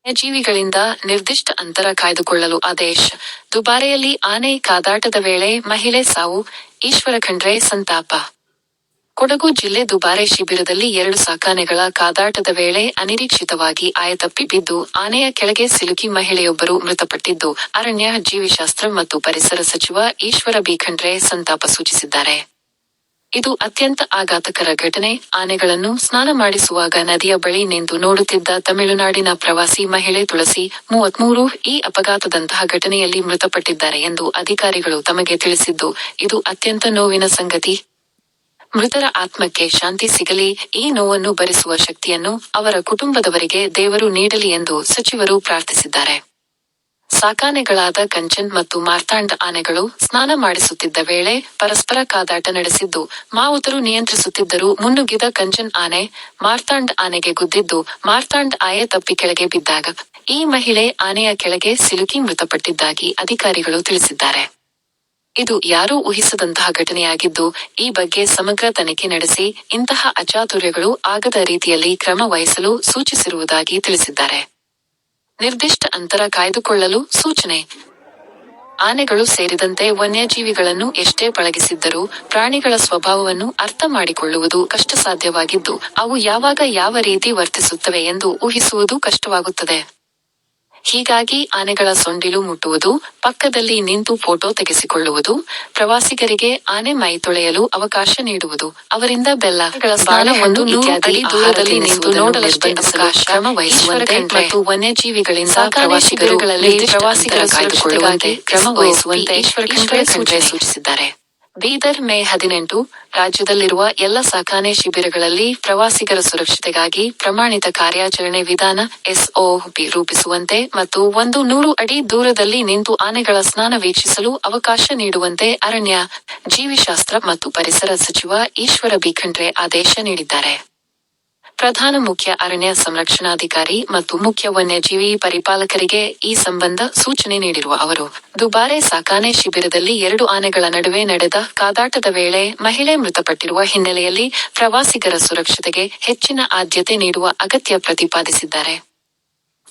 ವನ್ಯಜೀವಿಗಳಿಂದ ನಿರ್ದಿಷ್ಟ ಅಂತರ ಕಾಯ್ದುಕೊಳ್ಳಲು ಆದೇಶ. ದುಬಾರೆಯಲ್ಲಿ ಆನೆ ಕಾದಾಟದ ವೇಳೆ ಮಹಿಳೆ ಸಾವು, ಈಶ್ವರ ಖಂಡ್ರೆ ಸಂತಾಪ. ಕೊಡಗು ಜಿಲ್ಲೆ ದುಬಾರೆ ಶಿಬಿರದಲ್ಲಿ 2 ಸಾಕಾನೆಗಳ ಕಾದಾಟದ ವೇಳೆ ಅನಿರೀಕ್ಷಿತವಾಗಿ ಆಯತಪ್ಪಿ ಬಿದ್ದು ಆನೆಯ ಕೆಳಗೆ ಸಿಲುಕಿ ಮಹಿಳೆಯೊಬ್ಬರು ಮೃತಪಟ್ಟಿದ್ದು, ಅರಣ್ಯ, ಜೀವಿಶಾಸ್ತ್ರ ಮತ್ತು ಪರಿಸರ ಸಚಿವ ಈಶ್ವರ ಬಿ ಖಂಡ್ರೆ ಸಂತಾಪ ಸೂಚಿಸಿದ್ದಾರೆ. ಇದು ಅತ್ಯಂತ ಆಘಾತಕರ ಘಟನೆ. ಆನೆಗಳನ್ನು ಸ್ನಾನ ಮಾಡಿಸುವಾಗ ನದಿಯ ಬಳಿ ನಿಂತು ನೋಡುತ್ತಿದ್ದ ತಮಿಳುನಾಡಿನ ಪ್ರವಾಸಿ ಮಹಿಳೆ ತುಳಸಿ, 33, ಈ ಅಪಘಾತದಂತಹ ಘಟನೆಯಲ್ಲಿ ಮೃತಪಟ್ಟಿದ್ದಾರೆ ಎಂದು ಅಧಿಕಾರಿಗಳು ತಮಗೆ ತಿಳಿಸಿದ್ದು, ಇದು ಅತ್ಯಂತ ನೋವಿನ ಸಂಗತಿ. ಮೃತರ ಆತ್ಮಕ್ಕೆ ಶಾಂತಿ ಸಿಗಲಿ, ಈ ನೋವನ್ನು ಭರಿಸುವ ಶಕ್ತಿಯನ್ನು ಅವರ ಕುಟುಂಬದವರಿಗೆ ದೇವರು ನೀಡಲಿ ಎಂದು ಸಚಿವರು ಪ್ರಾರ್ಥಿಸಿದ್ದಾರೆ. ಸಾಕಾನೆಗಳಾದ ಕಂಚನ್ ಮತ್ತು ಮಾರ್ತಾಂಡ ಆನೆಗಳು ಸ್ನಾನ ಮಾಡಿಸುತ್ತಿದ್ದ ವೇಳೆ ಪರಸ್ಪರ ಕಾದಾಟ ನಡೆಸಿದ್ದು, ಮಾವುತರು ನಿಯಂತ್ರಿಸುತ್ತಿದ್ದರೂ ಮುನ್ನುಗ್ಗಿದ ಕಂಚನ್ ಆನೆ ಮಾರ್ತಾಂಡ ಆನೆಗೆ ಗುದ್ದಿದ್ದು, ಮಾರ್ತಾಂಡ ಆನೆ ತಪ್ಪಿ ಕೆಳಗೆ ಬಿದ್ದಾಗ ಈ ಮಹಿಳೆ ಆನೆಯ ಕೆಳಗೆ ಸಿಲುಕಿ ಮೃತಪಟ್ಟಿದ್ದಾಗಿ ಅಧಿಕಾರಿಗಳು ತಿಳಿಸಿದ್ದಾರೆ. ಇದು ಯಾರೂ ಊಹಿಸದಂತಹ ಘಟನೆಯಾಗಿದ್ದು, ಈ ಬಗ್ಗೆ ಸಮಗ್ರ ತನಿಖೆ ನಡೆಸಿ ಇಂತಹ ಅಚಾತುರ್ಯಗಳು ಆಗದ ರೀತಿಯಲ್ಲಿ ಕ್ರಮ ವಹಿಸಲು ಸೂಚಿಸಿರುವುದಾಗಿ ತಿಳಿಸಿದ್ದಾರೆ. ನಿರ್ದಿಷ್ಟ ಅಂತರ ಕಾಯ್ದುಕೊಳ್ಳಲು ಸೂಚನೆ. ಆನೆಗಳು ಸೇರಿದಂತೆ ವನ್ಯಜೀವಿಗಳನ್ನು ಎಷ್ಟೇ ಪಳಗಿಸಿದ್ದರೂ ಪ್ರಾಣಿಗಳ ಸ್ವಭಾವವನ್ನು ಅರ್ಥ ಮಾಡಿಕೊಳ್ಳುವುದು ಕಷ್ಟಸಾಧ್ಯವಾಗಿದ್ದು, ಅವು ಯಾವಾಗ ಯಾವ ರೀತಿ ವರ್ತಿಸುತ್ತವೆ ಎಂದು ಊಹಿಸುವುದು ಕಷ್ಟವಾಗುತ್ತದೆ. ಹೀಗಾಗಿ ಆನೆಗಳ ಸೊಂಡಿಲು ಮುಟ್ಟುವುದು, ಪಕ್ಕದಲ್ಲಿ ನಿಂತು ಫೋಟೋ ತೆಗೆಸಿಕೊಳ್ಳುವುದು, ಪ್ರವಾಸಿಗರಿಗೆ ಆನೆ ಮೈ ತೊಳೆಯಲು ಅವಕಾಶ ನೀಡುವುದು, ಅವರಿಂದ ಬೆಲ್ಲಗಳ ಸ್ನಾನವನ್ನು ಇತ್ಯಾದಿ ದೂರದಲ್ಲಿ ನಿಂತು ನೋಡಲಷ್ಟೇ ಕ್ರಮ ವಹಿಸುವಂತೆ ಮತ್ತು ವನ್ಯಜೀವಿಗಳಿಂದ ಪ್ರವಾಸಿಗರುಗಳಲ್ಲಿ ಪ್ರವಾಸಿಗರ ಕಾಯ್ದುಕೊಳ್ಳುವಂತೆ ಕ್ರಮ ವಹಿಸುವಂತೆ ಈಶ್ವರ ಖಂಡ್ರೆ ಸೂಚಿಸಿದ್ದಾರೆ. ಬೀದರ್, ಮೇ 18. ರಾಜ್ಯದಲ್ಲಿರುವ ಎಲ್ಲ ಸಾಕಾನೆ ಶಿಬಿರಗಳಲ್ಲಿ ಪ್ರವಾಸಿಗರ ಸುರಕ್ಷತೆಗಾಗಿ ಪ್ರಮಾಣಿತ ಕಾರ್ಯಾಚರಣೆ ವಿಧಾನ (SOP) ರೂಪಿಸುವಂತೆ ಮತ್ತು 100 ಅಡಿ ದೂರದಲ್ಲಿ ನಿಂತು ಆನೆಗಳ ಸ್ನಾನ ವೀಕ್ಷಿಸಲು ಅವಕಾಶ ನೀಡುವಂತೆ ಅರಣ್ಯ, ಜೀವಿಶಾಸ್ತ್ರ ಮತ್ತು ಪರಿಸರ ಸಚಿವ ಈಶ್ವರ ಬಿ ಖಂಡ್ರೆ ಆದೇಶ ನೀಡಿದ್ದಾರೆ. ಪ್ರಧಾನ ಮುಖ್ಯ ಅರಣ್ಯ ಸಂರಕ್ಷಣಾಧಿಕಾರಿ ಮತ್ತು ಮುಖ್ಯ ವನ್ಯಜೀವಿ ಪರಿಪಾಲಕರಿಗೆ ಈ ಸಂಬಂಧ ಸೂಚನೆ ನೀಡಿರುವ ಅವರು, ದುಬಾರೆ ಸಾಕಾನೆ ಶಿಬಿರದಲ್ಲಿ 2 ಆನೆಗಳ ನಡುವೆ ನಡೆದ ಕಾದಾಟದ ವೇಳೆ ಮಹಿಳೆ ಮೃತಪಟ್ಟಿರುವ ಹಿನ್ನೆಲೆಯಲ್ಲಿ ಪ್ರವಾಸಿಗರ ಸುರಕ್ಷತೆಗೆ ಹೆಚ್ಚಿನ ಆದ್ಯತೆ ನೀಡುವ ಅಗತ್ಯ ಪ್ರತಿಪಾದಿಸಿದ್ದಾರೆ.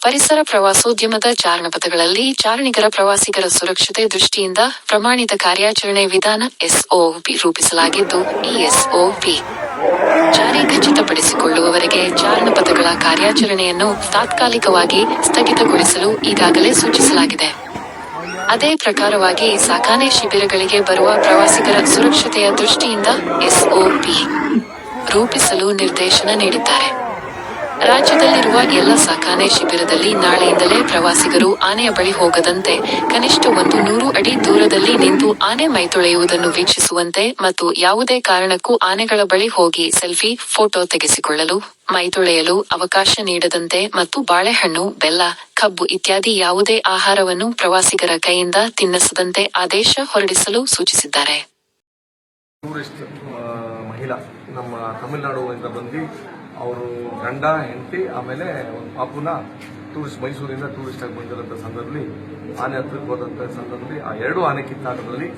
ಪರಿಸರ ಪ್ರವಾಸೋದ್ಯಮದ ಚಾರಣಪಥಗಳಲ್ಲಿ ಚಾರಣಿಗರ ಪ್ರವಾಸಿಗರ ಸುರಕ್ಷತೆ ದೃಷ್ಟಿಯಿಂದ ಪ್ರಮಾಣಿತ ಕಾರ್ಯಾಚರಣೆ ವಿಧಾನ (SOP) ರೂಪಿಸಲಾಗಿದ್ದು, ಈ SOP ಜಾರಿ ಖಚಿತಪಡಿಸಿಕೊಳ್ಳುವವರೆಗೆ ಚಾರಣಪಥಗಳ ಕಾರ್ಯಾಚರಣೆಯನ್ನು ತಾತ್ಕಾಲಿಕವಾಗಿ ಸ್ಥಗಿತಗೊಳಿಸಲು ಈಗಾಗಲೇ ಸೂಚಿಸಲಾಗಿದೆ. ಅದೇ ಪ್ರಕಾರವಾಗಿ ಸಾಕಾನೆ ಶಿಬಿರಗಳಿಗೆ ಬರುವ ಪ್ರವಾಸಿಗರ ಸುರಕ್ಷತೆಯ ದೃಷ್ಟಿಯಿಂದ SOP ರೂಪಿಸಲು ನಿರ್ದೇಶನ ನೀಡಿದ್ದಾರೆ. ರಾಜ್ಯದಲ್ಲಿರುವ ಎಲ್ಲ ಸಾಕಾನೆ ಶಿಬಿರದಲ್ಲಿ ನಾಳೆಯಿಂದಲೇ ಪ್ರವಾಸಿಗರು ಆನೆಯ ಬಳಿ ಹೋಗದಂತೆ ಕನಿಷ್ಠ 100 ಅಡಿ ದೂರದಲ್ಲಿ ನಿಂತು ಆನೆ ಮೈತೊಳೆಯುವುದನ್ನು ವೀಕ್ಷಿಸುವಂತೆ ಮತ್ತು ಯಾವುದೇ ಕಾರಣಕ್ಕೂ ಆನೆಗಳ ಬಳಿ ಹೋಗಿ ಸೆಲ್ಫಿ, ಫೋಟೋ ತೆಗೆಸಿಕೊಳ್ಳಲು, ಮೈತೊಳೆಯಲು ಅವಕಾಶ ನೀಡದಂತೆ ಮತ್ತು ಬಾಳೆಹಣ್ಣು, ಬೆಲ್ಲ, ಕಬ್ಬು ಇತ್ಯಾದಿ ಯಾವುದೇ ಆಹಾರವನ್ನು ಪ್ರವಾಸಿಗರ ಕೈಯಿಂದ ತಿನ್ನಿಸದಂತೆ ಆದೇಶ ಹೊರಡಿಸಲು ಸೂಚಿಸಿದ್ದಾರೆ. ಟೂರಿಸ್ಟ್ ಮಹಿಳಾ ನಮ್ಮ ತಮಿಳುನಾಡಿನಿಂದ ಬಂದು ಅವರು ಗಂಡ, ಹೆಂಡತಿ, ಆಮೇಲೆ ಒಂದು ಪಾಪುನ ಟೂರಿಸ್ಟ್ ಮೈಸೂರಿಂದ ಟೂರಿಸ್ಟ್ ಆಗಿ ಬಂದಿರೋಂಥ ಸಂದರ್ಭದಲ್ಲಿ ಆನೆ ಹತ್ರಕ್ಕೆ ಹೋದಂಥ ಸಂದರ್ಭದಲ್ಲಿ ಆ 2 ಆನೆ ಕಿತ್ತಾಟದಲ್ಲಿ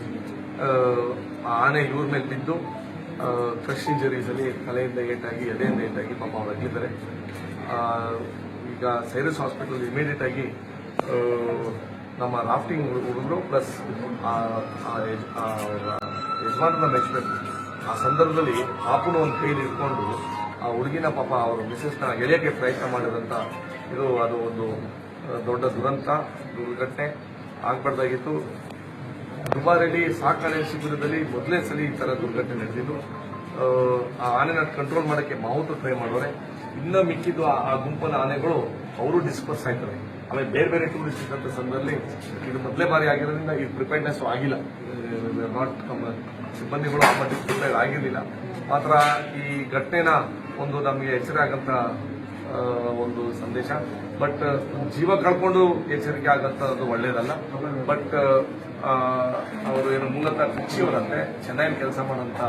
ಆ ಆನೆ ಇವ್ರ ಮೇಲೆ ಬಿದ್ದು ಕ್ರಶ್ ಇಂಜರೀಸಲ್ಲಿ ತಲೆಯಿಂದ ಏಟಾಗಿ, ಎದೆಯಿಂದ ಏಟಾಗಿ ಪಾಪ ಅವ್ರು ಅಗಲಿದ್ದಾರೆ. ಈಗ ಸೈರಸ್ ಹಾಸ್ಪಿಟಲ್ ಇಮಿಡಿಯೇಟ್ ಆಗಿ ನಮ್ಮ ರಾಫ್ಟಿಂಗ್ ಹುಡುಗರು ಪ್ಲಸ್ ಯಜಮಾನರನ್ನ ಮೆಚ್ಚಬೇಕು. ಆ ಸಂದರ್ಭದಲ್ಲಿ ಪಾಪುನ ಒಂದು ಕೈಲಿ ಇಟ್ಕೊಂಡು ಆ ಹುಡುಗಿನ ಪಾಪ ಅವರು ಮಿಸಸ್ನ ಎಳೆಯಕ್ಕೆ ಪ್ರಯತ್ನ ಮಾಡಿದಂಥ ಅದು ಒಂದು ದೊಡ್ಡ ದುರ್ಘಟನೆ ಆಗಬಾರ್ದಾಗಿತ್ತು. ದುಬಾರಿಯಲ್ಲಿ ಸಾಕಾಣೆ ಶಿಬಿರದಲ್ಲಿ ಮೊದಲೇ ಸಲ ಈ ಥರ ದುರ್ಘಟನೆ ನಡೆದಿದ್ದು. ಆ ಆನೆನ ಕಂಟ್ರೋಲ್ ಮಾಡೋಕ್ಕೆ ಮಾವುತರು ಟ್ರೈ ಮಾಡೋರೆ. ಇನ್ನೂ ಮಿಕ್ಕಿದ್ದು ಆ ಗುಂಪನ ಆನೆಗಳು ಅವರು ಡಿಸ್ಪರ್ಸ್ ಆಯ್ತಾರೆ. ಆಮೇಲೆ ಬೇರೆ ಬೇರೆ ಟೂರಿಸ್ಟ್ ಇದ್ದಂಥ ಸಂದರ್ಭದಲ್ಲಿ ಇದು ಮೊದಲೇ ಬಾರಿ ಆಗಿರೋದ್ರಿಂದ ಈ ಪ್ರಿಪೇರ್ನೆಸ್ ಆಗಿಲ್ಲ. ಸಿಬ್ಬಂದಿಗಳು ಆ ಮಟ್ಟಿಗೆ ಪ್ರಿಪೇರ್ ಆಗಿರಲಿಲ್ಲ. ಮಾತ್ರ ಈ ಘಟನೆನ ಒಂದು ನಮಗೆ ಎಚ್ಚರಿಕೆ ಆಗಂತ ಒಂದು ಸಂದೇಶ. ಬಟ್ ಜೀವ ಕಳ್ಕೊಂಡು ಎಚ್ಚರಿಕೆ ಆಗಂಥದ್ದು ಒಳ್ಳೇದಲ್ಲ. ಬಟ್ ಅವರು ಏನು ಮೂಲತಃ ಕೃಷಿಯವರಂತೆ ಚೆನ್ನೈಲಿ ಕೆಲಸ ಮಾಡೋಂಥ